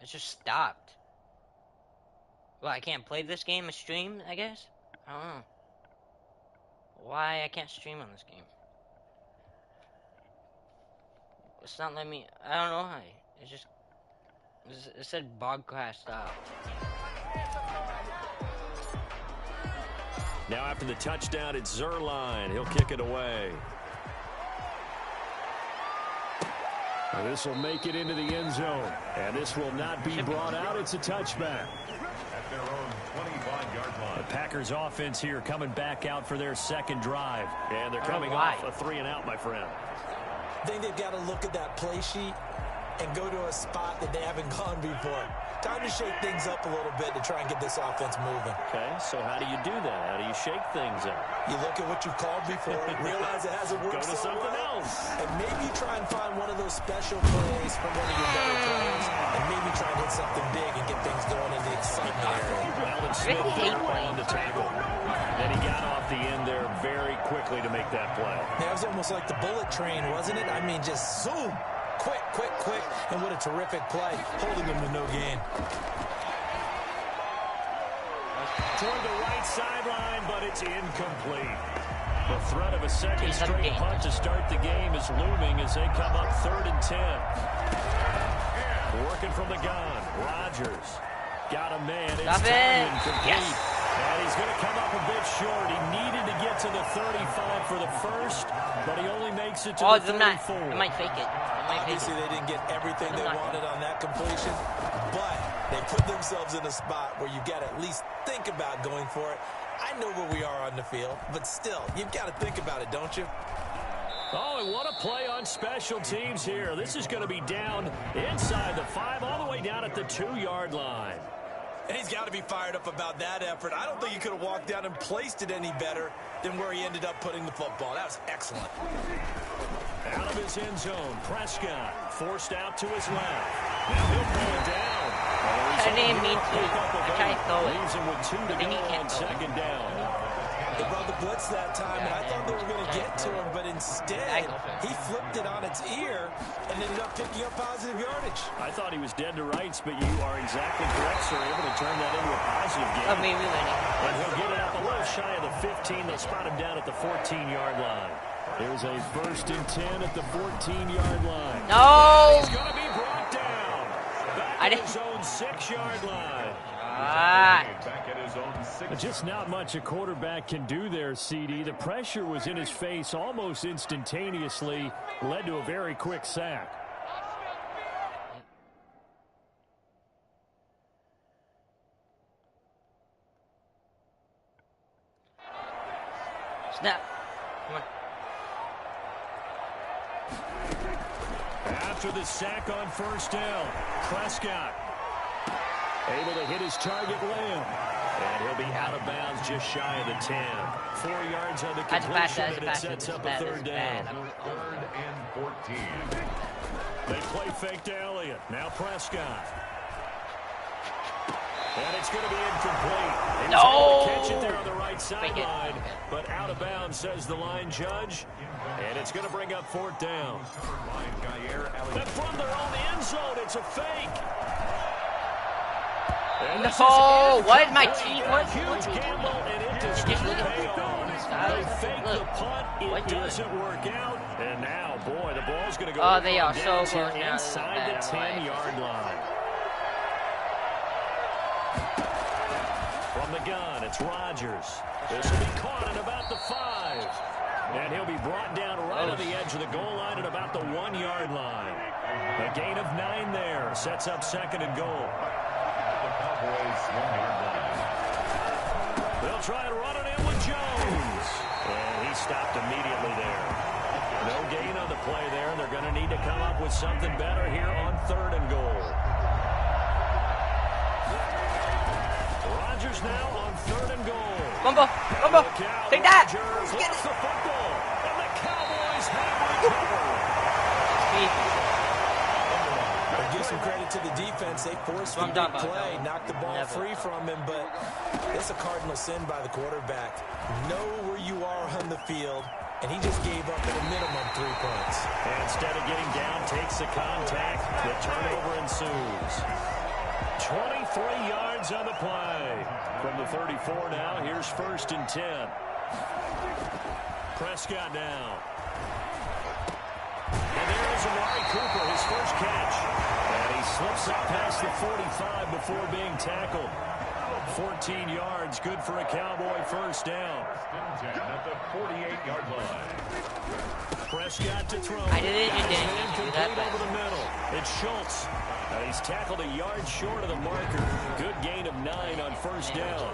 It just stopped. Well, I can't play this game and stream, I guess? I don't know. Why I can't stream on this game? It's not letting me... I don't know why. It just... It said broadcast stop. Now after the touchdown, it's Zerline. He'll kick it away. This will make it into the end zone. And this will not be brought out. It's a touchback. At their own 25-yard line. The Packers offense here coming back out for their second drive. And they're coming off a 3-and-out, my friend. I think they've got to look at that play sheet and go to a spot that they haven't gone before. Time to shake things up a little bit to try and get this offense moving. Okay, so how do you do that? How do you shake things up? You look at what you've called before, realize it hasn't worked. Go to something else. And maybe try and find one of those special plays from one of your better players, and maybe try and hit something big and get things going in the excitement area. Alvin Smith there on the tackle. Then he got off the end there very quickly to make that play. That was almost like the bullet train, wasn't it? I mean, just zoom. Quick, quick, quick, and what a terrific play, holding them with no gain. Toward the right sideline, but it's incomplete. The threat of a second straight punt to start the game is looming as they come up 3rd and 10. Working from the gun, Rodgers got a man. It's time incomplete. Yes. And he's going to come up a bit short. He needed to get to the 35 for the first, but he only makes it to the 34. I might fake it. Obviously, they didn't get everything they wanted on that completion, but they put themselves in a spot where you've got to at least think about going for it. I know where we are on the field, but still, you've got to think about it, don't you? Oh, and what a play on special teams here. This is going to be down inside the 5, all the way down at the 2-yard line. And he's got to be fired up about that effort. I don't think he could have walked down and placed it any better than where he ended up putting the football. That was excellent. Out of his end zone, Prescott forced out to his left. Now he'll pull it down. I didn't mean to. I tried to throw it. Leaves him with 2 to go on second down. They brought the blitz that time, and I thought they were going to get to him, but instead, he flipped it on its ear and ended up picking up positive yardage. I thought he was dead to rights, but you are exactly correct, sir. Able to turn that into a positive game. Oh, maybe winning. And he'll get it up a little shy of the 15. They'll spot him down at the 14-yard line. There's a 1st and 10 at the 14-yard line. No! He's going to be brought down. Back at his own 6-yard line. Back at his own 6. Just not much a quarterback can do there, CD. The pressure was in his face almost instantaneously. Led to a very quick sack. Snap. Come on. After the sack on 1st down, Prescott able to hit his target, Lamb. And he'll be out of bounds just shy of the 10. 4 yards on the completion, and it sets up a 3rd down. 3rd and 14. They play fake to Elliott. Now Prescott. And it's going to be incomplete. No! Catch it there on the right sideline, but out of bounds, says the line judge. And it's going to bring up 4th down. And from their own end zone, it's a fake. No, what is my team? What? Huge gamble, and it does not pay off. They fake the punt, it doesn't work out, and now, boy, the ball's going to go. Oh, they are so close here now. inside the 10-yard line. From the gun, it's Rodgers. This will be caught at about the 5, and he'll be brought down right on the edge of the goal line at about the 1-yard line. A gain of 9 there sets up 2nd and goal. They'll try and run it in with Jones. And he stopped immediately there. No gain on the play there, and they're going to need to come up with something better here on 3rd and goal. Rodgers now on 3rd and goal. Bumbo, Bumbo, take that. Get the football, and the Cowboys have recovered. Give some credit to the defense. They forced the big play, knocked the ball free from him, but it's a cardinal sin by the quarterback. Know where you are on the field, and he just gave up at a minimum 3 points. And instead of getting down, takes the contact. The turnover ensues. 3 yards on the play. From the 34 now, here's 1st and 10. Prescott now. And there is Amari Cooper, his first catch. And he slips up past the 45 before being tackled. 14 yards, good for a Cowboy first down. At the 48-yard line. Prescott to throw. I did it, you didn't. Incomplete over the middle. It's Schultz. And he's tackled a yard short of the marker. Good gain of 9 on first down.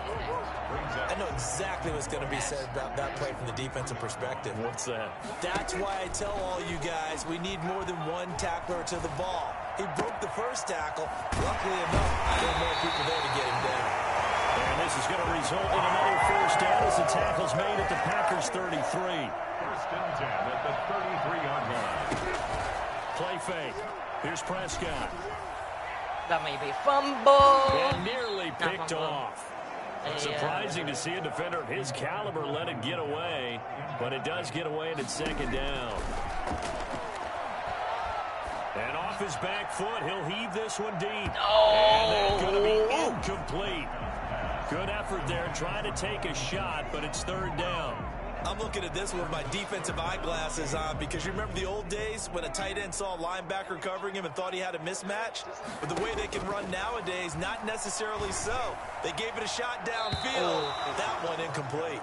I know exactly what's going to be said about that play from the defensive perspective. What's that? That's why I tell all you guys we need more than one tackler to the ball. He broke the first tackle. Luckily enough, there were more people there to get him down. And this is going to result in another first down as the tackle's made at the Packers 33. 1st and 10 at the 33-yard line. Play fake. Here's Prescott. That may be fumble. And nearly picked off. Surprising to see a defender of his caliber let it get away, but it does get away and it's 2nd down. And off his back foot, he'll heave this one deep. Oh. And that's going to be incomplete. Good effort there, trying to take a shot, but it's 3rd down. I'm looking at this with my defensive eyeglasses on because you remember the old days when a tight end saw a linebacker covering him and thought he had a mismatch? But the way they can run nowadays, not necessarily so. They gave it a shot downfield. That one incomplete.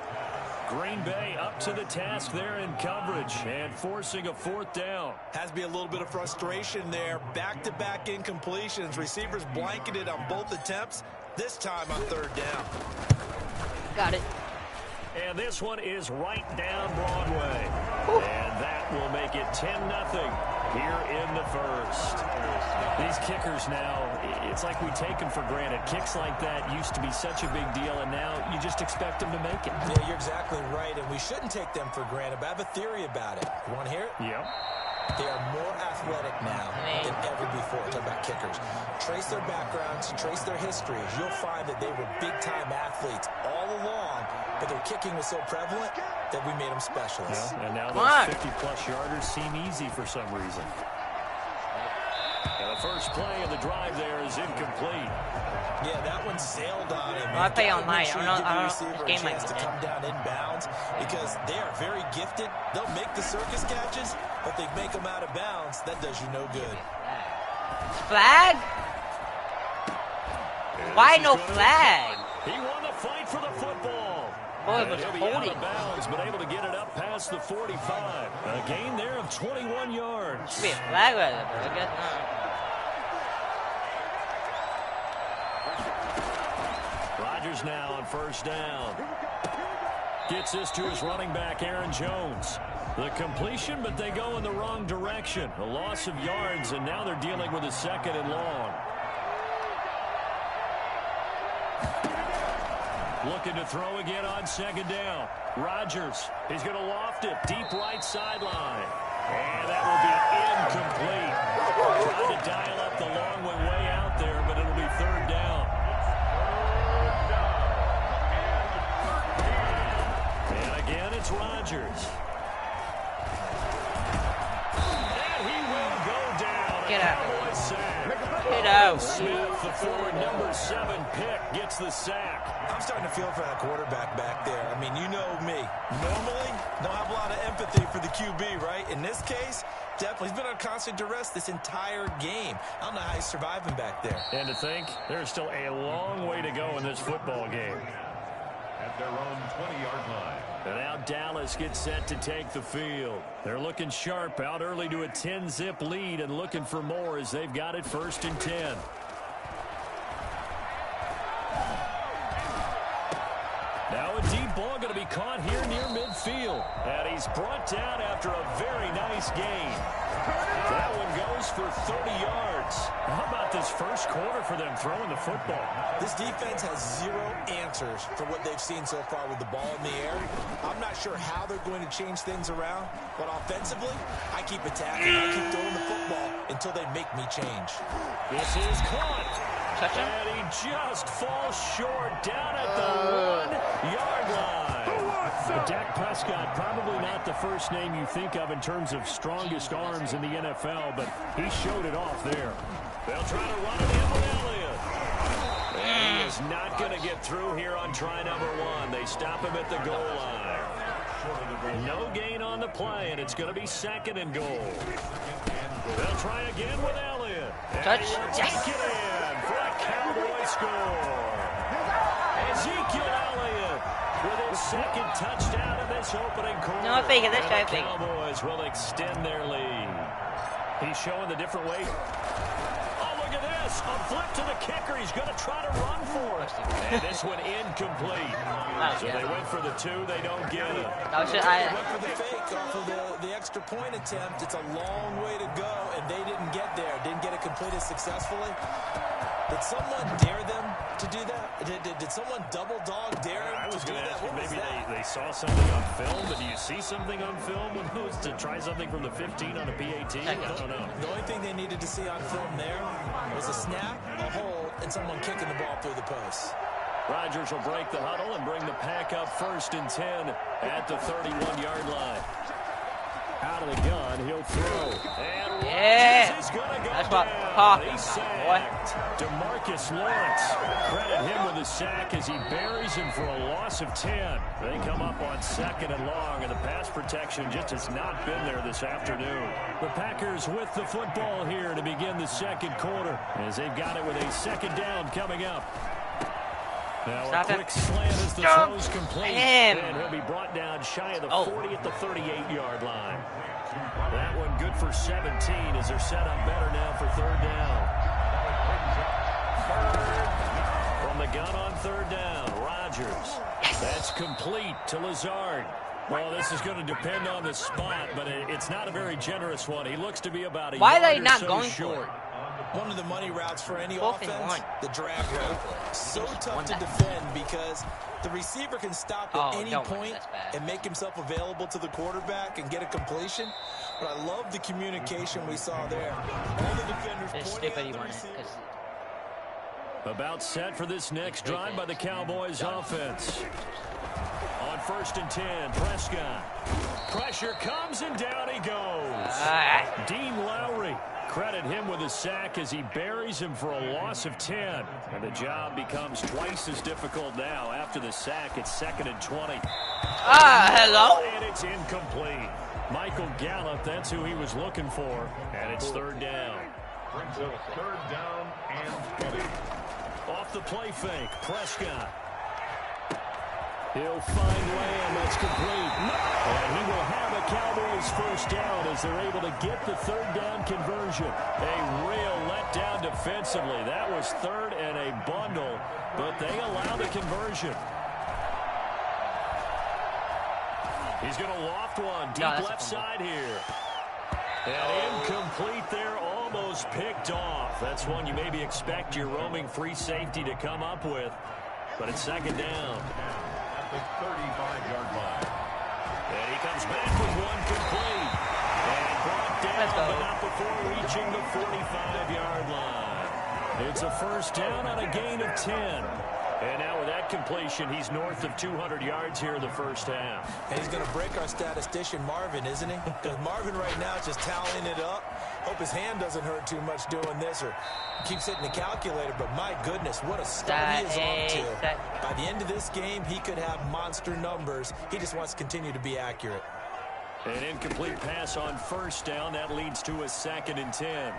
Green Bay up to the task there in coverage and forcing a 4th down. Has to be a little bit of frustration there. Back-to-back incompletions. Receivers blanketed on both attempts. This time on 3rd down. Got it. And this one is right down Broadway. And that will make it 10-0 here in the first. These kickers now, it's like we take them for granted. Kicks like that used to be such a big deal, and now you just expect them to make it. Yeah, you're exactly right, and we shouldn't take them for granted, but I have a theory about it. You want to hear it? Yep. They are more athletic now than ever before. Talk about kickers. Trace their backgrounds, trace their histories. You'll find that they were big-time athletes all along, but their kicking was so prevalent that we made them specialists. Yeah, and now those 50-plus yarders seem easy for some reason. And the first play of the drive there is incomplete. Yeah, that one sailed on him. Well, I play on mine. Sure I don't receiver this a game might chance be to come down inbounds because they are very gifted. They'll make the circus catches, but they make them out of bounds. That does you no good. Flag? Why no flag? He won the fight for the football. Boy, it was he'll be out of bounds, but able to get it up past the 45. A gain there of 21 yards. Should be a flag right there, but I guess not. Rodgers now on first down. Gets this to his running back, Aaron Jones. The completion, but they go in the wrong direction. A loss of yards, and now they're dealing with a 2nd and long. Looking to throw again on 2nd down. Rodgers, he's going to loft it deep right sideline. And that will be incomplete. Trying to dial up the long way out there, but it'll be 3rd down. And again, it's Rodgers. And he will go down. Get out. Get out. Smith, the forward number 7 pick, gets the sack. I'm starting to feel for that quarterback back there. I mean, you know me. Normally, don't have a lot of empathy for the QB, right? In this case, definitely. He's been on constant duress this entire game. I don't know how he's surviving back there. And to think, there's still a long way to go in this football game. At their own 20-yard line. And now Dallas gets set to take the field. They're looking sharp, out early to a 10-zip lead and looking for more as they've got it 1st and 10. Now a deep ball going to be caught here near midfield. And he's brought down after a very nice gain. That one goes for 30 yards. How about this first quarter for them throwing the football? This defense has 0 answers for what they've seen so far with the ball in the air. I'm not sure how they're going to change things around, but offensively, I keep attacking. I keep throwing the football until they make me change. This is caught. Touchdown? And he just falls short down at the 1-yard line. But Dak Prescott, probably not the first name you think of in terms of strongest arms in the NFL, but he showed it off there. They'll try to run it in with Elliott. through here on try number 1. They stop him at the goal line. No gain on the play, and it's going to be 2nd and goal. They'll try again with Elliott. Touch. Take it in for a Cowboy score. Ezekiel Elliott with his 2nd touchdown in this opening quarter. No, fake it. Let's try the fake it. Cowboys will extend their lead. He's showing the different way. Oh, look at this. A flip to the kicker. He's going to try to run for it. And this one incomplete. So they went for the 2. They don't get it. They went for the fake off of the extra point attempt. It's a long way to go, and they didn't get there. Didn't get it completed successfully. Did someone dare them to do that? Did someone double dog dare them I was to do going to that? ask you, maybe they saw something on film, but do you see something on film when it was to try something from the 15 on a PAT? I don't know. The only thing they needed to see on film there was a snap, a hold, and someone kicking the ball through the post. Rodgers will break the huddle and bring the pack up 1st and 10 at the 31-yard line. Out of the gun, he'll throw. And yeah, go that's what Pop. Boy. DeMarcus Lawrence, credit him with a sack as he buries him for a loss of 10. They come up on 2nd and long, and the pass protection just has not been there this afternoon. The Packers with the football here to begin the 2nd quarter, as they've got it with a 2nd down coming up. Now a quick slant as the throw's complete, and he'll be brought down shy of the 40 at the 38-yard line. That one good for 17 as they're set up better now for 3rd down. From the gun on 3rd down, Rodgers. That's complete to Lazard. Well, this is going to depend on the spot, but it's not a very generous one. He looks to be about a Why yard are they or not so going short. for it? One of the money routes for any 4th and offense, 1. the drag route. So tough to defend because the receiver can stop at any point and make himself available to the quarterback and get a completion. But I love the communication we saw there. All the defenders pointing at the receiver. About set for this next drive by the Cowboys offense. On 1st and 10, Prescott. Pressure comes and down he goes. Dean Lowry. Credit him with a sack as he buries him for a loss of 10. And the job becomes twice as difficult now. After the sack, it's 2nd and 20. Hello? And it's incomplete. Michael Gallup, that's who he was looking for. And it's 3rd down. Brings up 3rd down and 20. Off the play fake, Prescott. He'll find Lamb. That's complete. And he will have a Cowboys 1st down as they're able to get the 3rd down conversion. A real letdown defensively. That was 3rd and a bundle, but they allow the conversion. He's going to loft one deep left side here. And incomplete there, almost picked off. That's one you maybe expect your roaming free safety to come up with, but it's 2nd down. The 35-yard line. And he comes back with one complete. And brought down, but not before reaching the 45-yard line. It's a 1st down on a gain of 10. And now with that completion, he's north of 200 yards here in the 1st half. And he's going to break our statistician Marvin, isn't he? Because Marvin right now is just tallying it up. Hope his hand doesn't hurt too much doing this or keeps hitting the calculator. But my goodness, what a start he is off to. By the end of this game, he could have monster numbers. He just wants to continue to be accurate. An incomplete pass on 1st down. That leads to a 2nd and 10.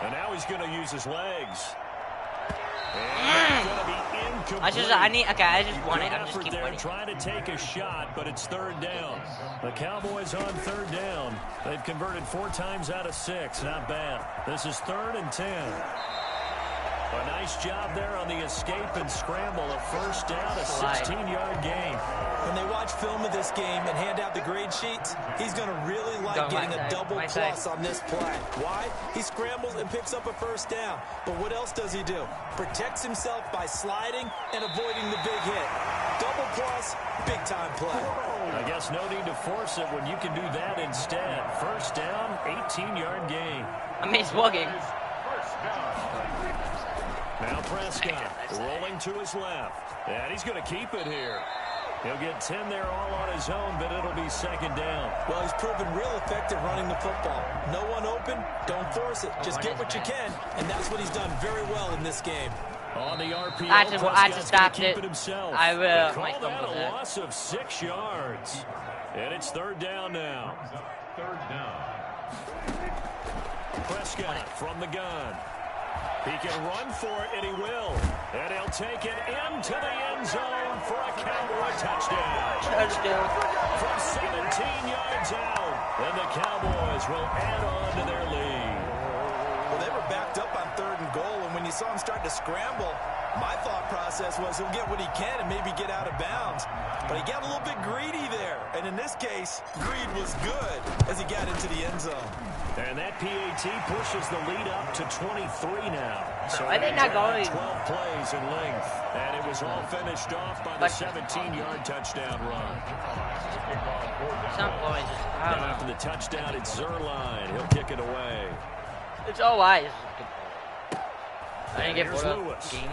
And now he's going to use his legs. And going to be incomplete. I just want it. I'm just keep waiting. Trying to take a shot, but it's 3rd down. The Cowboys on 3rd down. They've converted 4 times out of 6. Not bad. This is 3rd and 10. A nice job there on the escape and scramble. A 1st down, a 16-yard gain. When they watch film of this game and hand out the grade sheets, he's going to really like getting a double plus on this play. Why? He scrambles and picks up a 1st down. But what else does he do? Protects himself by sliding and avoiding the big hit. Double plus, big-time play. I guess no need to force it when you can do that instead. 1st down, 18-yard gain. I mean, it's working. Now Prescott rolling to his left. And he's going to keep it here. He'll get 10 there all on his own, but it'll be 2nd down. Well, he's proven real effective running the football. No one open, don't force it. Just get what you can, and that's what he's done very well in this game. On the RPO, I just stopped keep it. Himself. I will. Call that a loss of 6 yards. And it's third down now. Third down. Prescott from the gun. He can run for it, and he will. And he'll take it into the end zone for a Cowboy touchdown. Touchdown. From 17 yards out. And the Cowboys will add on to their lead. Well, they were backed up on 3rd and goal, and when you saw him start to scramble, my thought process was he'll get what he can and maybe get out of bounds. But he got a little bit greedy there. And in this case, greed was good as he got into the end zone. And that PAT pushes the lead up to 23 now. So I think not going 12 plays in length. And it was all finished off by the 17-yard touchdown run. Some boys just, I don't know. After the touchdown, it's Zerline. He'll kick it away. It's all right. I didn't get Here's bored of Lewis. games.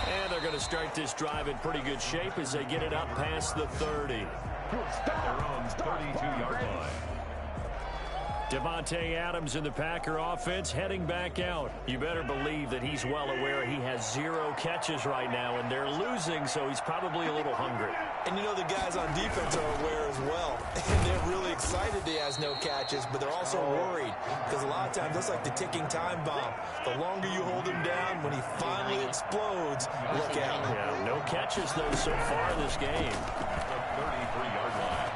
And they're going to start this drive in pretty good shape as they get it up past the 30. Their own 32-yard line. Devontae Adams in the Packer offense heading back out. You better believe that he's well aware he has 0 catches right now, and they're losing, so he's probably a little hungry. And you know the guys on defense are aware as well. And they're really excited he has no catches, but they're also worried. Because a lot of times, that's like the ticking time bomb. The longer you hold him down, when he finally explodes, look out. Yeah, no catches, though, so far in this game. The 33-yard line.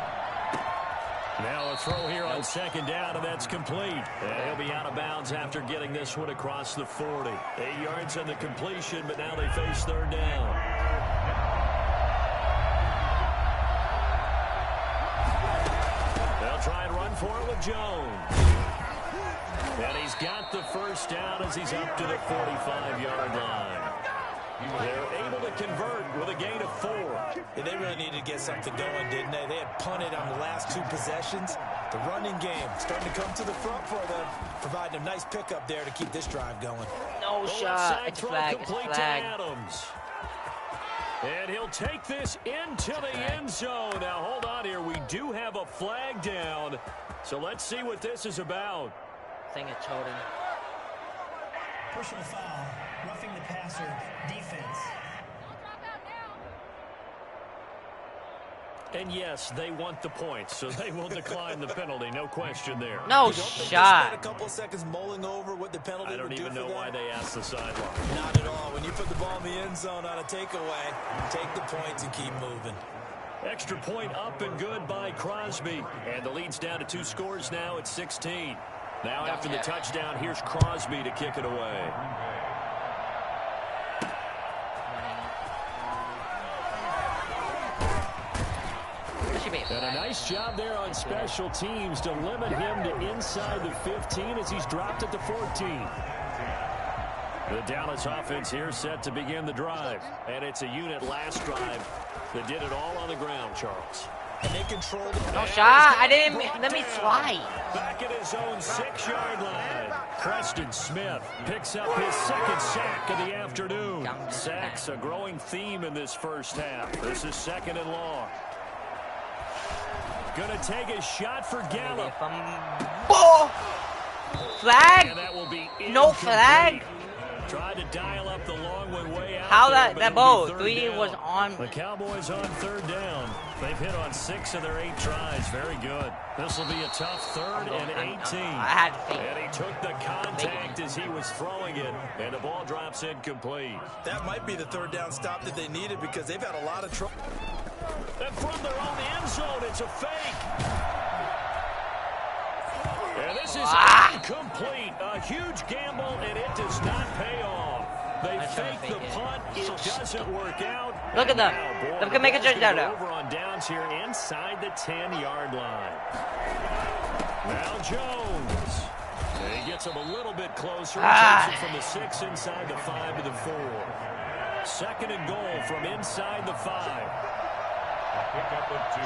Now a throw here on 2nd down, and that's complete. And he'll be out of bounds after getting this one across the 40. 8 yards on the completion, but now they face 3rd down. They'll try and run for it with Jones. And he's got the first down as he's up to the 45-yard line. They're able to convert with a gain of 4. Yeah, they really needed to get something going, didn't they? They had punted on the last 2 possessions. The running game starting to come to the front for them, providing a nice pickup there to keep this drive going. No shot. It's a flag. It's a flag. Adams. And he'll take this into the end zone. Now, hold on here. We do have a flag down. So let's see what this is about. I think it's holding. Personal foul, roughing the passer, defense. And yes, they want the points, so they will decline the penalty. No question there. No You don't think they shot. spent a couple of seconds mulling over what the penalty I don't would do even for know them? why they asked the sideline. Not at all. When you put the ball in the end zone on a takeaway, take the points and keep moving. Extra point up and good by Crosby. And the lead's down to 2 scores now at 16. Now after the touchdown, here's Crosby to kick it away. And a nice job there on special teams to limit him to inside the 15 as he's dropped at the 14. The Dallas offense here set to begin the drive. And it's a unit last drive that did it all on the ground, Charles. And they controlled it. No shot. I didn't. Let me slide. Back at his own 6-yard line. Preston Smith picks up his 2nd sack of the afternoon. Sacks a growing theme in this first half. This is 2nd and long. Gonna take a shot for Gallup. Oh! Flag? And that will be No flag? Tried to dial up the long one way out. How there, that but it'll be ball? 3rd 3 down. was on. The Cowboys on 3rd down. They've hit on 6 of their 8 tries. Very good. This will be a tough 3rd and 18. I had to think. And he took the contact as he was throwing it, and the ball drops incomplete. That might be the 3rd down stop that they needed because they've had a lot of trouble. And from their own end zone, it's a fake. And this is incomplete. A huge gamble, and it does not pay off. They fake the punt. It doesn't work out. Look at them. They can make a touchdown now. Over on downs here inside the 10-yard line. Now Jones. And he gets him a little bit closer. He takes it from the 6 inside the 5 to the 4. 2nd and goal from inside the 5. Pickup of 2.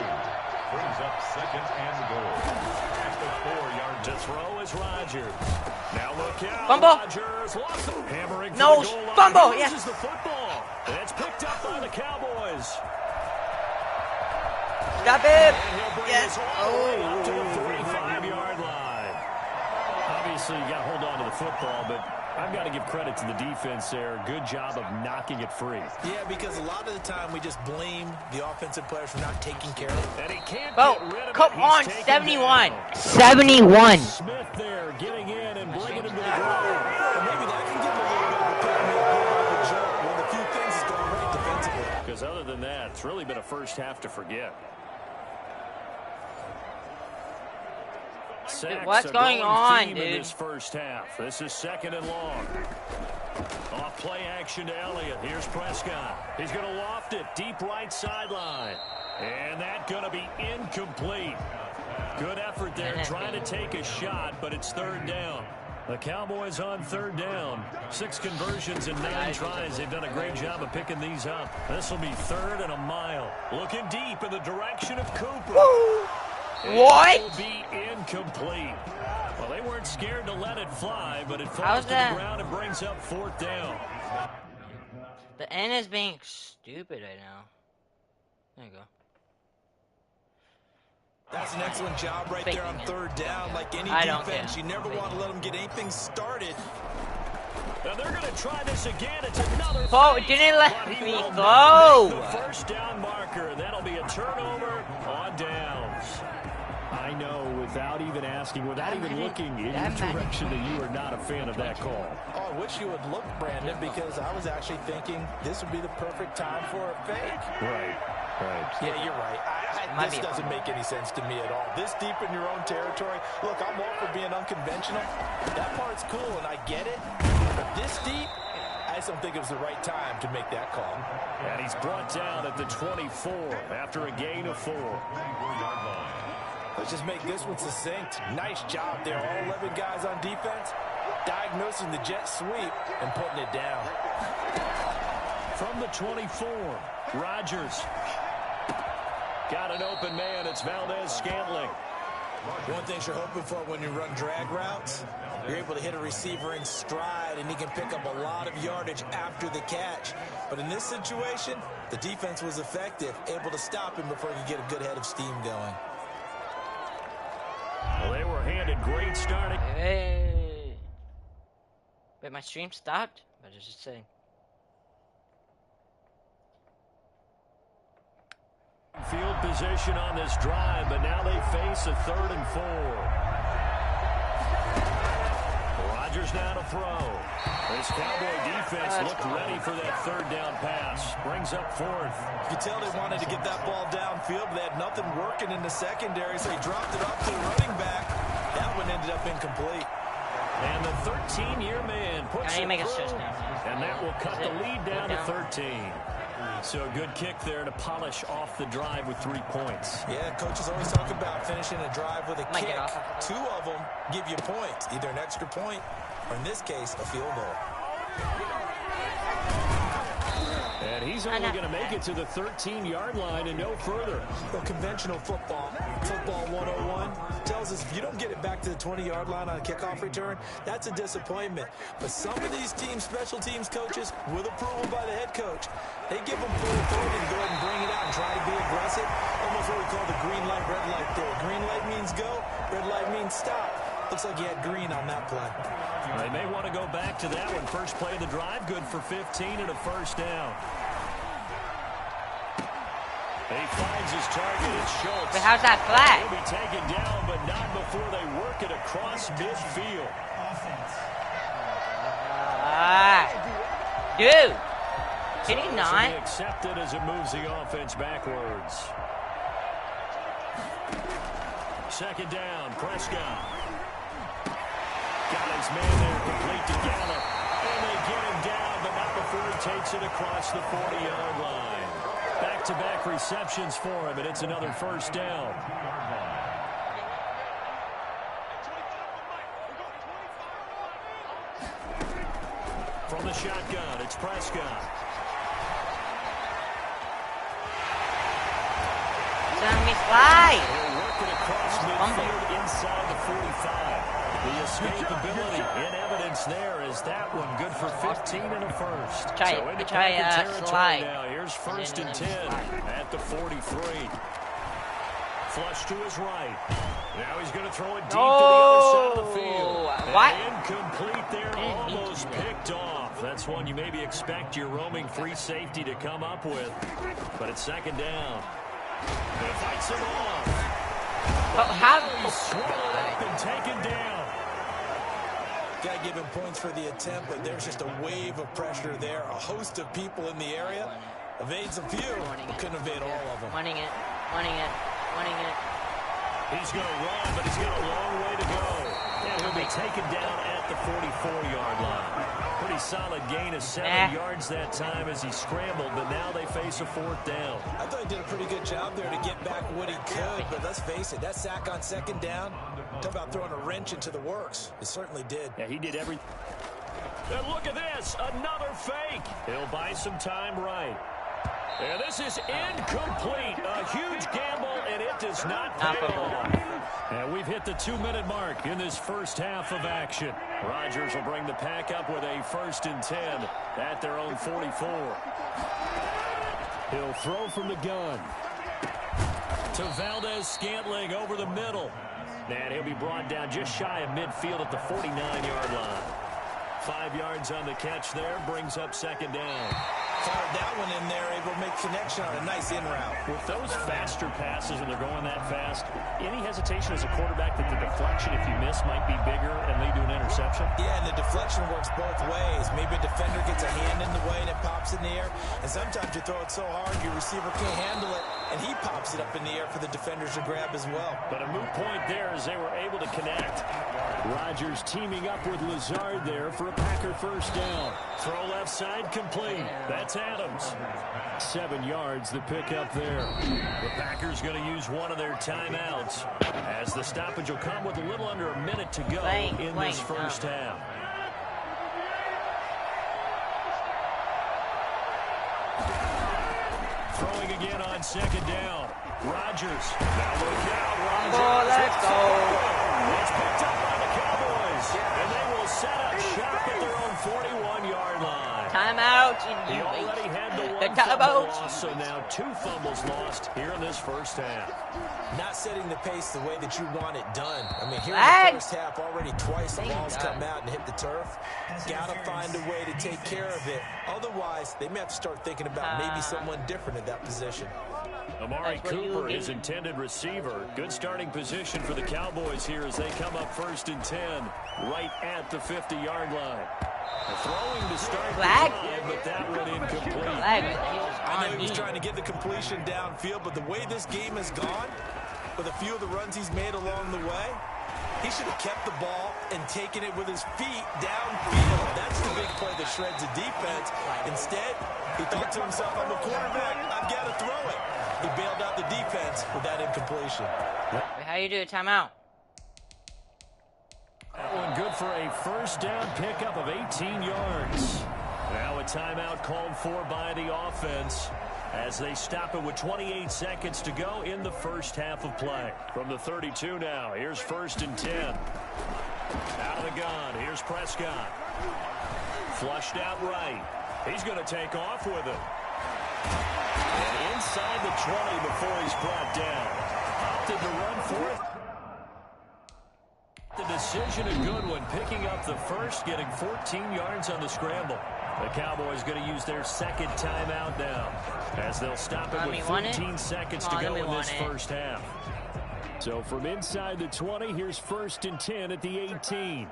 Brings up 2nd and goal. At the 4-yard To throw is Rodgers. Now look out. Fumble. Rodgers lost the hammering. No, for the goal line. fumble. He Yes. loses the football. And it's picked up by the Cowboys. Stop it. And he'll bring Yes. this all the way up to the 45-yard line. Obviously, you got to hold on to the football, but I've got to give credit to the defense there. Good job of knocking it free. Yeah, because a lot of the time we just blame the offensive players for not taking care of it. And he can't Oh, get rid of come it. on, He's 71. down. 71. Smith there getting in and bringing him to the ground. And maybe that can give him a little bit of a pick-me-up, jolt when a few things is going right defensively. Because other than that, it's really been a first half to forget. Dude, what's going on, dude? In this first half. This is 2nd and long. Off play action to Elliott. Here's Prescott. He's going to loft it deep right sideline. And that's going to be incomplete. Good effort there trying to take a shot, but it's 3rd down. The Cowboys on 3rd down. 6 conversions and 9 tries. They've done a great job of picking these up. This will be 3rd and a mile. Looking deep in the direction of Cooper. Woo! What? It will be incomplete. Well, they weren't scared to let it fly, but it falls to the ground and brings up 4th down. The N is being stupid right now. There you go. That's an excellent job right there on 3rd down. Like any defense, you never want to let them get anything started. Now they're going to try this again. It's another. Oh, it didn't let me go. The 1st down marker. That'll be a turnover on downs. I know, without even asking, without even looking in your direction, that you are not a fan of that call. Oh, I wish you would look, Brandon, because I was actually thinking this would be the perfect time for a fake. Right. Yeah, you're right. This doesn't make any sense to me at all. This deep in your own territory. Look, I'm all for being unconventional. That part's cool, and I get it. But this deep, I just don't think it was the right time to make that call. And he's brought down at the 24 after a gain of 4. Let's just make this one succinct. Nice job there. All 11 guys on defense diagnosing the jet sweep and putting it down. From the 24, Rodgers. Got an open man. It's Valdez-Scantling. One thing you're hoping for when you run drag routes, you're able to hit a receiver in stride, and he can pick up a lot of yardage after the catch. But in this situation, the defense was effective, able to stop him before he could get a good head of steam going. Well, they were handed great starting. Hey. Wait, my stream stopped? What did it say? Field position on this drive, but now they face a 3rd and 4. Rodgers now to throw. This Cowboy defense looked ready for that 3rd down pass. Brings up 4th. You could tell they wanted to get that ball downfield, but they had nothing working in the secondary, so he dropped it off to the running back. That one ended up incomplete. And the 13-year man puts it through, and that will cut the lead down to 13. So a good kick there to polish off the drive with 3 points. Yeah, coaches always talk about finishing a drive with a kick. 2 of them give you points, either an extra point or, in this case, a field goal. And he's only going to make it to the 13-yard line and no further. Well, conventional football 101, tells us if you don't get it back to the 20-yard line on a kickoff return, that's a disappointment. But some of these teams, special teams coaches, with approval by the head coach, they give them full authority to go ahead and bring it out and try to be aggressive. Almost what we call the green light, red light theory. Green light means go, red light means stop. Looks like he had green on that play. They may want to go back to that one. First play of the drive, good for 15 and a 1st down. He finds his target. It's Schultz. But how's that flag? He'll be taken down, but not before they work it across midfield. Dude. Can he not? not? Accepted as it moves the offense backwards. 2nd down, Prescott. Got his man there, complete to Gallup. And they get him down, but not before he takes it across the 40-yard line. Back-to-back receptions for him, and it's another 1st down. From the shotgun, it's Prescott. Let me fly. They're working across midfield inside the 45. The escapability in evidence there is that one good for 15 and a 1st. Try territory slide. Now here's 1st and 10 at the 43. Flush to his right. Now he's going to throw it deep to the other side of the field. What? Incomplete there, almost picked off. That's one you maybe expect your roaming free safety to come up with. But it's second down. He fights him off. He's swallowed up and taken down. Got to give him points for the attempt, but there's just a wave of pressure there. A host of people in the area. Evades a few, but couldn't evade all of them. Winning it. He's going to run, but he's got a long way to go. And he'll be taken down at the 44-yard line. Pretty solid gain of 7 yards that time as he scrambled, but now they face a fourth down. I thought he did a pretty good job there to get back what he could, but let's face it, that sack on second down, talk about throwing a wrench into the works. It certainly did. Yeah, he did everything. And look at this, another fake. He'll buy some time right. And this is incomplete. A huge gamble, and it does not pay off. And we've hit the 2-minute mark in this first half of action. Rodgers will bring the pack up with a 1st and 10 at their own 44. He'll throw from the gun to Valdez-Scantling over the middle. And he'll be brought down just shy of midfield at the 49-yard line. 5 yards on the catch there, brings up second down. Fired that one in there, able to make connection on a nice in route. With those faster passes and they're going that fast, any hesitation as a quarterback that the deflection, if you miss, might be bigger and lead to an interception? Yeah, and the deflection works both ways. Maybe a defender gets a hand in the way and it pops in the air. And sometimes you throw it so hard your receiver can't handle it, and he pops it up in the air for the defenders to grab as well. But a moot point there as they were able to connect. Rodgers teaming up with Lazard there for a Packer first down. Throw left side complete. That's Adams. 7 yards the pickup there. The Packers going to use one of their timeouts as the stoppage will come with a little under a minute to go in this first half. Throwing again on second down. Rodgers. Now look out. Rodgers. Let's go. It's picked up by the Cowboys. And they will set up shop at their own 41-yard line. Timeout. He already had the one fumble lost, so now 2 fumbles lost here in this first half. Not setting the pace the way that you want it done. I mean, here in the first half, already twice the ball's come out and hit the turf. Got to find a way to take care of it. Otherwise, they may have to start thinking about maybe someone different at that position. Amari Cooper, his intended receiver. Good starting position for the Cowboys here as they come up 1st and 10 right at the 50-yard line. Throwing to start the drive, but that one incomplete. I know he was trying to get the completion downfield, but the way this game has gone, with a few of the runs he's made along the way, he should have kept the ball and taken it with his feet downfield. That's the big play that shreds the defense. Instead, he thought to himself, I'm a quarterback, I've got to throw it. He bailed out the defense with that incompletion. How you do a timeout? That one good for a first down pickup of 18 yards. Now a timeout called for by the offense as they stop it with 28 seconds to go in the first half of play. From the 32 now, here's 1st and 10. Out of the gun, here's Prescott. Flushed out right. He's going to take off with it. And inside the 20 before he's brought down. Opted to run for it. The decision a good one, picking up the first, getting 14 yards on the scramble. The Cowboys going to use their second timeout now as they'll stop it with 14 seconds to go in this first half. So from inside the 20, here's 1st and 10 at the 18.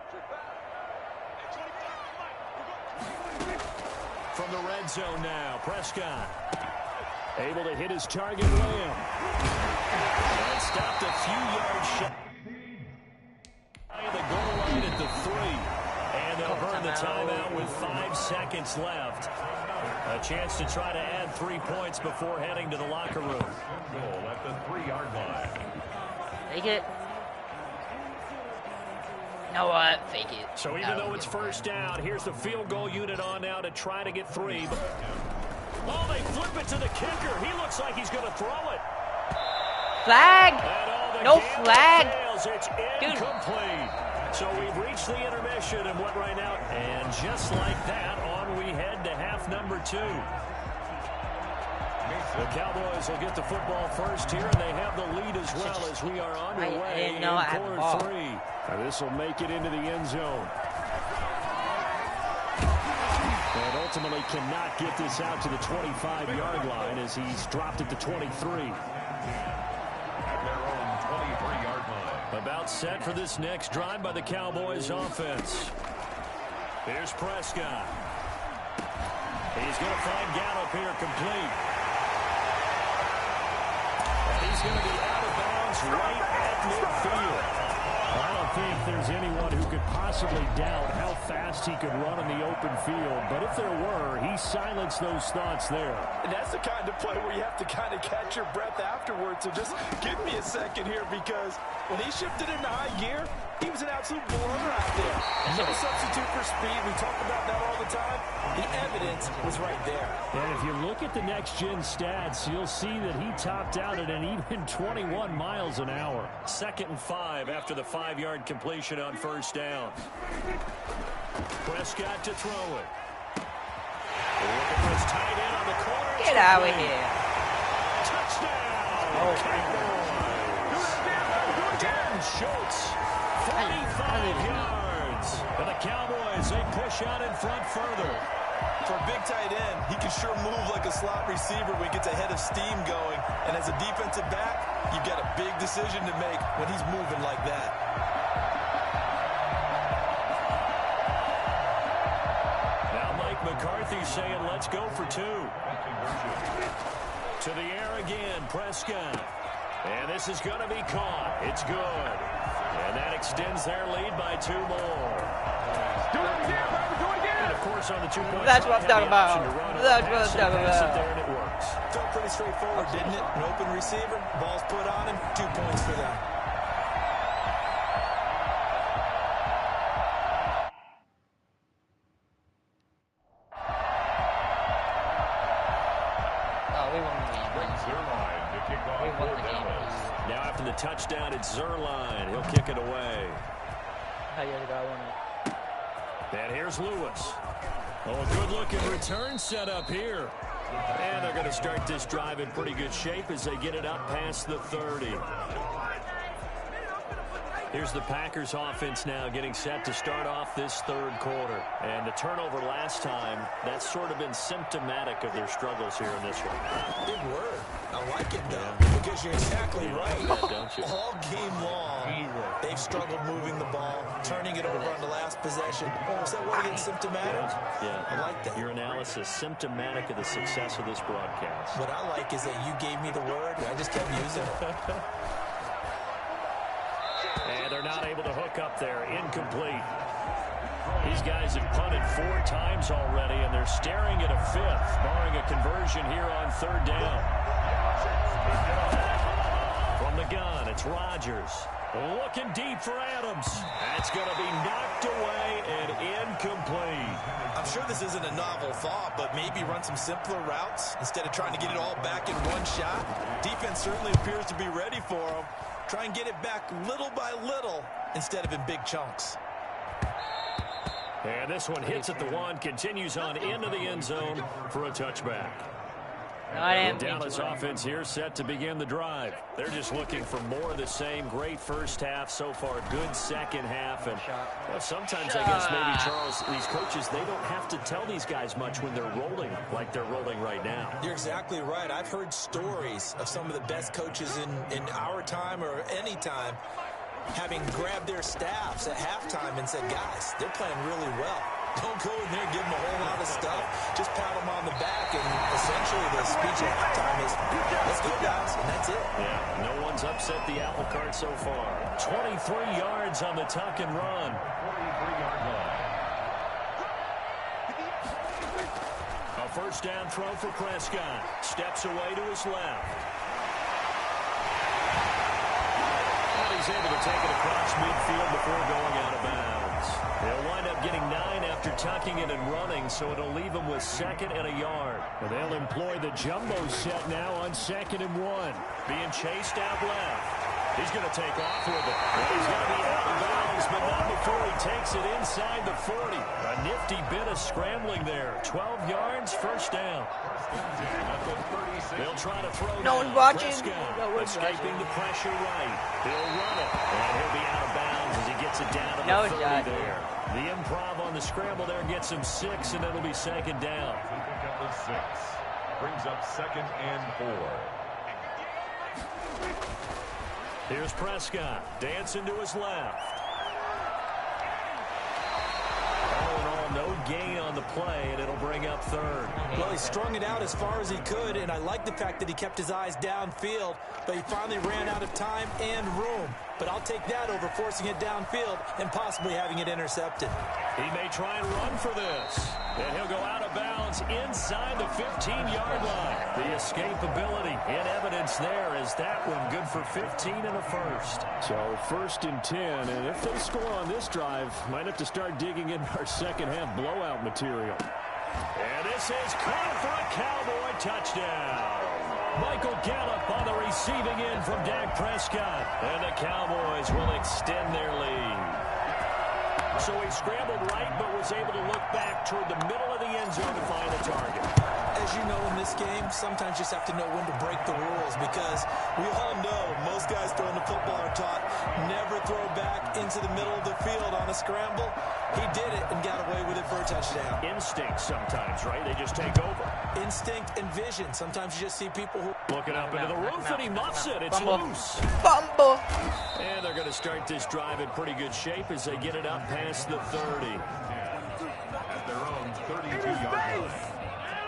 From the red zone now, Prescott able to hit his target, Lamb. And stopped a few yards short. The goal line at the 3. And they'll burn the timeout with 5 seconds left. A chance to try to add 3 points before heading to the locker room. Goal at the 3-yard line. Fake it. You know what? Fake it. So even though it's first down, here's the field goal unit on now to try to get 3. Oh, they flip it to the kicker. He looks like he's going to throw it. Flag. No flag. It's incomplete. So we've reached the intermission and went right out. And just like that, on we head to half number 2. The Cowboys will get the football first here, and they have the lead as well as we are underway in quarter 3. This will make it into the end zone. And ultimately cannot get this out to the 25-yard line as he's dropped at the 23. At their own 23-yard line. About set for this next drive by the Cowboys offense. Here's Prescott. He's going to find Gallup here complete. And he's going to be out of bounds right at midfield. I don't think there's anyone who could possibly doubt how fast he could run in the open field. But if there were, he silenced those thoughts there. And that's the kind of play where you have to kind of catch your breath afterwards. So just give me a second here, because when he shifted into high gear, he was an absolute blower out there. No substitute for speed. We talk about that all the time. The evidence was right there. And if you look at the next-gen stats, you'll see that he topped out at an even 21 miles an hour. 2nd and 5 after the 5-yard completion on first down. Prescott to throw it. Looking for his tight end on the corner. Get out of here. Touchdown. Cowboys. Dan Schultz. 45 yards. And the Cowboys, they push out in front further. For a big tight end, he can sure move like a slot receiver when he gets a head of steam going. And as a defensive back, you've got a big decision to make when he's moving like that. Now Mike McCarthy saying, let's go for 2. To the air again, Prescott. And this is going to be caught. It's good. And that extends their lead by 2 more. Do it again, baby. Do it again. And of course, on the 2-point That's what I'm talking about. That's what I'm talking about. There and it works. Felt pretty straightforward, didn't it? An open receiver, ball's put on him, 2 points for them. Now after the touchdown, it's Zerline. He'll kick it away. And here's Lewis. Oh, a good-looking return set up here. And they're going to start this drive in pretty good shape as they get it up past the 30. Here's the Packers offense now getting set to start off this 3rd quarter. And the turnover last time, that's sort of been symptomatic of their struggles here in this one. Big word. I like it, though, because you're exactly right. That, don't you? All game long, they've struggled moving the ball, turning it over on the last possession. Is that what again, symptomatic? Yeah. I like that. Your analysis, symptomatic of the success of this broadcast. What I like is that you gave me the word, I just kept using it. And they're not able to hook up there. Incomplete. These guys have punted 4 times already, and they're staring at a 5th, barring a conversion here on 3rd down. From the gun, it's Rodgers. Looking deep for Adams. That's going to be knocked away and incomplete. I'm sure this isn't a novel thought, but maybe run some simpler routes instead of trying to get it all back in one shot. Defense certainly appears to be ready for them. Try and get it back little by little instead of in big chunks. And this one hits at the 1, continues on into the end zone for a touchback. The Dallas offense here set to begin the drive. They're just looking for more of the same. Great first half so far. Good second half. And well, sometimes, I guess, maybe, Charles, these coaches, they don't have to tell these guys much when they're rolling like they're rolling right now. You're exactly right. I've heard stories of some of the best coaches in our time or any time having grabbed their staffs at halftime and said, guys, they're playing really well. Don't go in there and give them a whole lot of stuff. Just pat them on the back, and essentially the speech at halftime is, let's go, guys, and that's it. Yeah, no one's upset the apple cart so far. 23 yards on the tuck and run. 43-yard line. A first down throw for Prescott. Steps away to his left. And he's able to take it across midfield before going out of bounds. They'll wind up getting 9 after tucking it and running, so it'll leave them with 2nd and a yard. And they'll employ the jumbo set now on 2nd and 1. Being chased out left. He's going to take off with it. And he's going to be out of bounds, but not before he takes it inside the 40. A nifty bit of scrambling there. 12 yards, first down. They'll try to throw. No one's watching. Escaping the pressure right. He'll run it. And he'll be out of bounds as he gets it down to the 30 there. The improv on the scramble there gets him 6, and it'll be second down. Pick up the 6. Brings up 2nd and 4. Here's Prescott, dancing to his left. All in all, no gain on the play, and it'll bring up 3rd. Well, he strung it out as far as he could, and I like the fact that he kept his eyes downfield, but he finally ran out of time and room. But I'll take that over forcing it downfield and possibly having it intercepted. He may try and run for this. And he'll go out of bounds inside the 15-yard line. The escapability in evidence there is that one good for 15 and a first. So 1st and 10, and if they score on this drive, might have to start digging in our second half blowout material. And this is caught for a Cowboy touchdown. Michael Gallup on the receiving end from Dak Prescott. And the Cowboys will extend their lead. So he scrambled right, but was able to look back toward the middle of the end zone to find a target. As you know, in this game, sometimes you just have to know when to break the rules, because we all know most guys throwing the football are taught never throw back into the middle of the field on a scramble. He did it and got away with it for a touchdown. Instinct sometimes, right? They just take over. Instinct and vision. Sometimes you just see people who... Looking up into the roof, and he muffs it. It's loose. Fumble. And they're going to start this drive in pretty good shape as they get it up past the 30. At their own 32-yard line.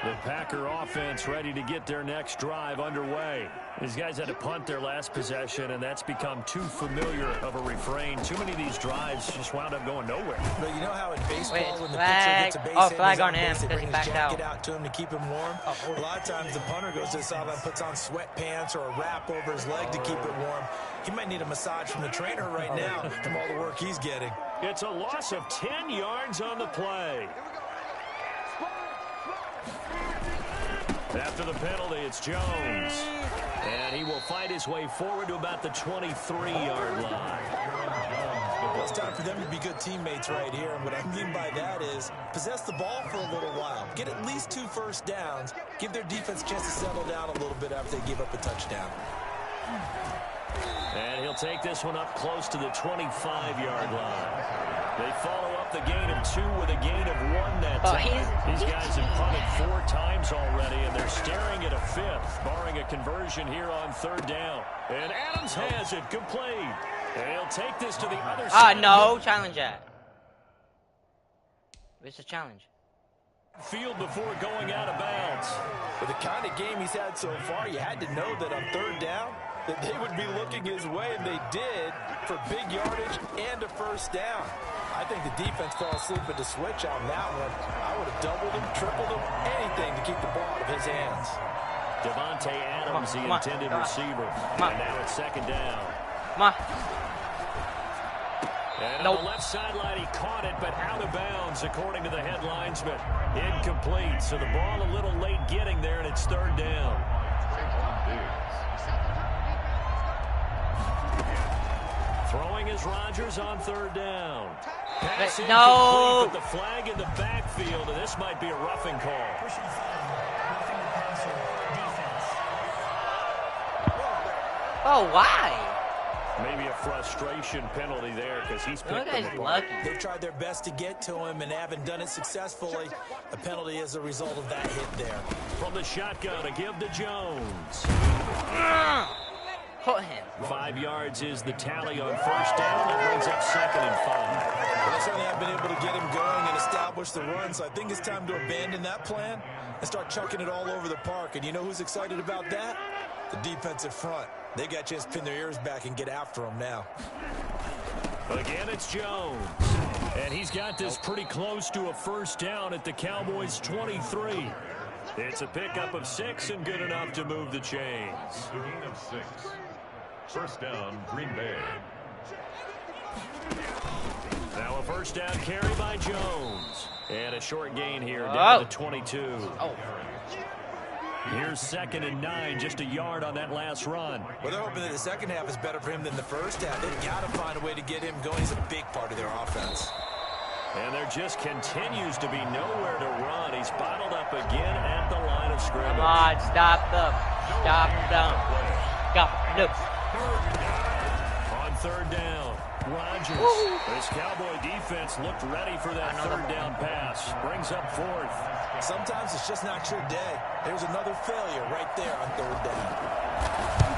The Packer offense ready to get their next drive underway. These guys had to punt their last possession, and that's become too familiar of a refrain. Too many of these drives just wound up going nowhere. But you know how in baseball, when the flag. pitcher gets a base hit, Flag on him they because bring he his backed jacket out. out to him to keep him warm. A lot of times the punter goes to the sideline, puts on sweatpants or a wrap over his leg to keep it warm. He might need a massage from the trainer right now from all the work he's getting. It's a loss of 10 yards on the play. After the penalty, it's Jones. And he will fight his way forward to about the 23-yard line. Well, it's time for them to be good teammates right here. And what I mean by that is possess the ball for a little while. Get at least 2 first downs. Give their defense a chance to settle down a little bit after they give up a touchdown. And he'll take this one up close to the 25-yard line. They follow up the gain of 2 with a gain of 1 that time. These guys have punted 4 times already, and they're staring at a 5th, barring a conversion here on 3rd down. And Adams has it complete. And he'll take this to the other side. No, challenge that. It's a challenge. Field before going out of bounds. With the kind of game he's had so far, you had to know that on 3rd down, that they would be looking his way, and they did, for big yardage and a first down. I think the defense fell asleep at the switch on that one. I would have doubled him, tripled him, anything to keep the ball out of his hands. Devontae Adams, the intended receiver. And now it's 2nd down. And on the left sideline, he caught it, but out of bounds, according to the head linesman. Incomplete, so the ball a little late getting there, and it's 3rd down. Throwing is Rodgers on 3rd down. Pass no. But the flag in the backfield, and this might be a roughing call. Pushing the flag. Roughing the passer. Defense. Oh, why? Maybe a frustration penalty there because he's picked That them guy's apart. lucky. They've tried their best to get to him and haven't done it successfully. A penalty as a result of that hit there. From the shotgun to give to Jones. Put him. 5 yards is the tally on 1st down. That brings up 2nd and 5. Well, certainly have been able to get him going and establish the run, so I think it's time to abandon that plan and start chucking it all over the park. And you know who's excited about that? The defensive front. They got a chance to pin their ears back and get after him now. Again, it's Jones. And he's got this pretty close to a first down at the Cowboys' 23. It's a pickup of 6 and good enough to move the chains. The gain of 6. First down, Green Bay. Now a first down carry by Jones. And a short gain here down to the 22. Here's 2nd and 9, just a yard on that last run. Well, they're hoping that the second half is better for him than the first half. They've got to find a way to get him going. He's a big part of their offense. And there just continues to be nowhere to run. He's bottled up again at the line of scrimmage. Come on, stop them. Stop them. Stop them. On 3rd down, Rodgers. This Cowboy defense looked ready for that 3rd down pass. Brings up 4th. Sometimes it's just not your day. There's another failure right there on 3rd down.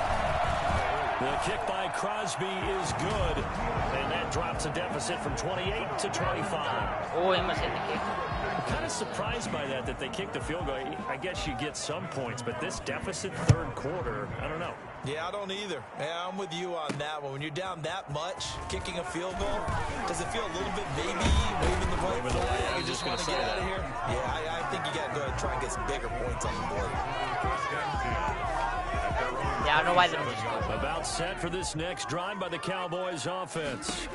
The kick by Crosby is good, and that drops a deficit from 28 to 25. Oh, he must hit the kick. I'm kind of surprised by that they kicked the field goal. I guess you get some points, but this deficit 3rd quarter, I don't know. Yeah, I don't either. Yeah, I'm with you on that one. When you're down that much, kicking a field goal, does it feel a little bit maybe waving the white flag? You just want to get out of here? Yeah, I think you got to go ahead and try and get some bigger points on the board. Yeah, I don't know why they're about set for this next drive by the Cowboys offense.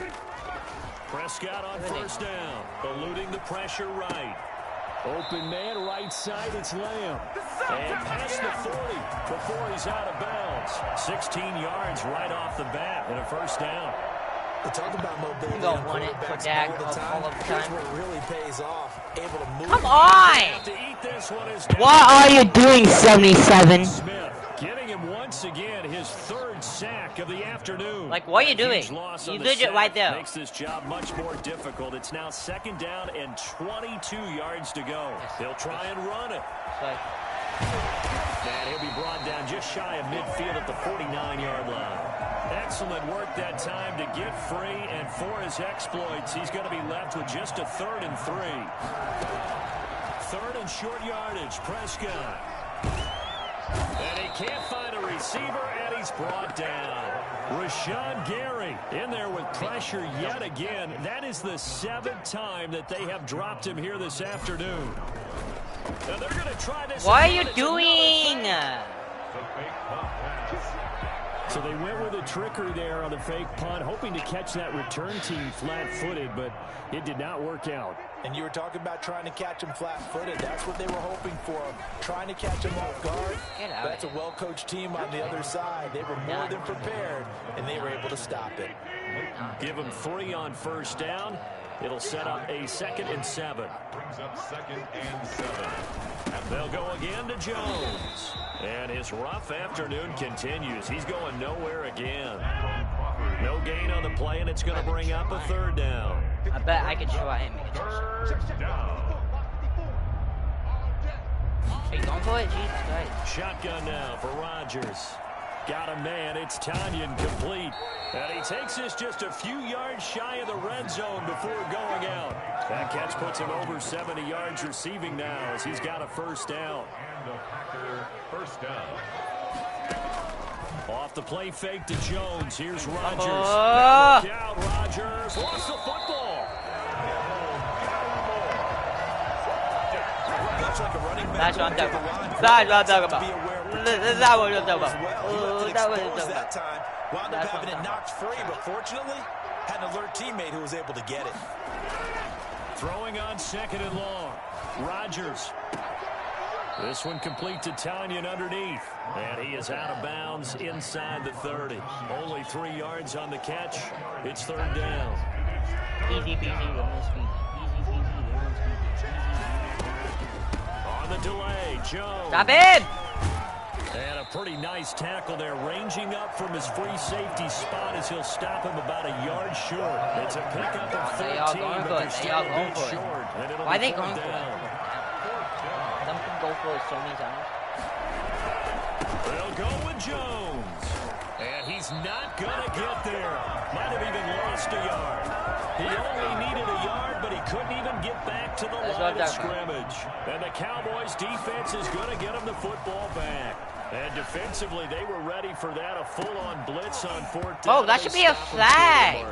Prescott on 1st down, eluding the pressure right. Open man, right side, it's Lamb. And past the 40 before he's out of bounds. 16 yards right off the bat and a 1st down. They talk about mobility. You don't want it for Dak all the time. Here's what really pays off. Able to move. Come on! What are you doing, 77? Smith getting him once again his 3rd sack of the afternoon. Like, what are you doing? You did it right there. Makes this job much more difficult. It's now 2nd down and 22 yards to go. They'll try and run it. And he'll be brought down just shy of midfield at the 49-yard line. Excellent work that time to get free, and for his exploits, he's going to be left with just a 3rd and 3. 3rd and short yardage, Prescott. And he can't find a receiver, and he's brought down. Rashawn Gary in there with pressure yet again. That is the 7th time that they have dropped him here this afternoon. Now they're going to try this. What are you doing? So they went with a trickery there on the fake punt, hoping to catch that return team flat-footed, but it did not work out. And you were talking about trying to catch him flat-footed. That's what they were hoping for, trying to catch him off guard. That's a well-coached team on the other side. They were more than prepared, and they were able to stop it. Give them 3 on 1st down. It'll set up a 2nd and 7. Brings up 2nd and 7. They'll go again to Jones. And his rough afternoon continues. He's going nowhere again. No gain on the play, and it's going to bring up a 3rd down. I bet I could show him. 3rd down. Are you going for it? Jesus Christ. Shotgun now for Rodgers. Got a man. It's Tanyan complete. And he takes this just a few yards shy of the red zone before going out. That catch puts him over 70 yards receiving now as he's got a 1st down. And the Packer 1st down. Off the play fake to Jones. Here's Rodgers. Look out, Rodgers. Lost the football. Like a running back. That's what I'm talking about. That's what I'm talking about. That's what I'm talking about. That time, wound up having it knocked free, but fortunately, had an alert teammate who was able to get it. Throwing on 2nd and long. Rodgers. This one complete to Tanyan underneath. And he is out of bounds inside the 30. Only 3 yards on the catch. It's 3rd down. Easy peasy, lemon squeezy. On the delay, Jones. Stop it! And a pretty nice tackle there, ranging up from his free safety spot as he'll stop him about a yard short. It's a pickup of 13, but they're still a bit short. Why are they going for it? Them can go for it so many times. They'll go with Jones. And he's not going to get there. Might have even lost a yard. He only needed a yard, but he couldn't even get back to the line of scrimmage. And the Cowboys defense is going to get him the football back. And defensively, they were ready for that, a full-on blitz on 4th down. Oh, that should be a flag.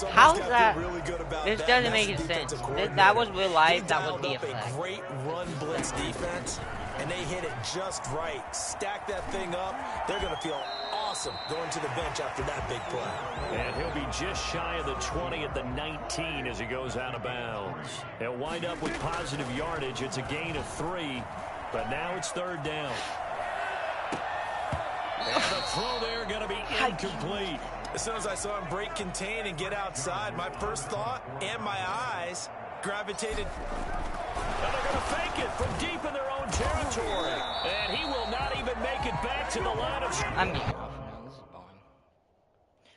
How's that? Really this doesn't make any sense. That was real life. That would be a flag. Great run blitz defense, and they hit it just right. Stack that thing up. They're going to feel awesome going to the bench after that big play. And he'll be just shy of the 20 at the 19 as he goes out of bounds. He'll wind up with positive yardage. It's a gain of 3. But now it's third down. And the throw there going to be incomplete. As soon as I saw him break contain and get outside, my first thought and my eyes gravitated. And they're going to fake it from deep in their own territory. And he will not even make it back to the line of...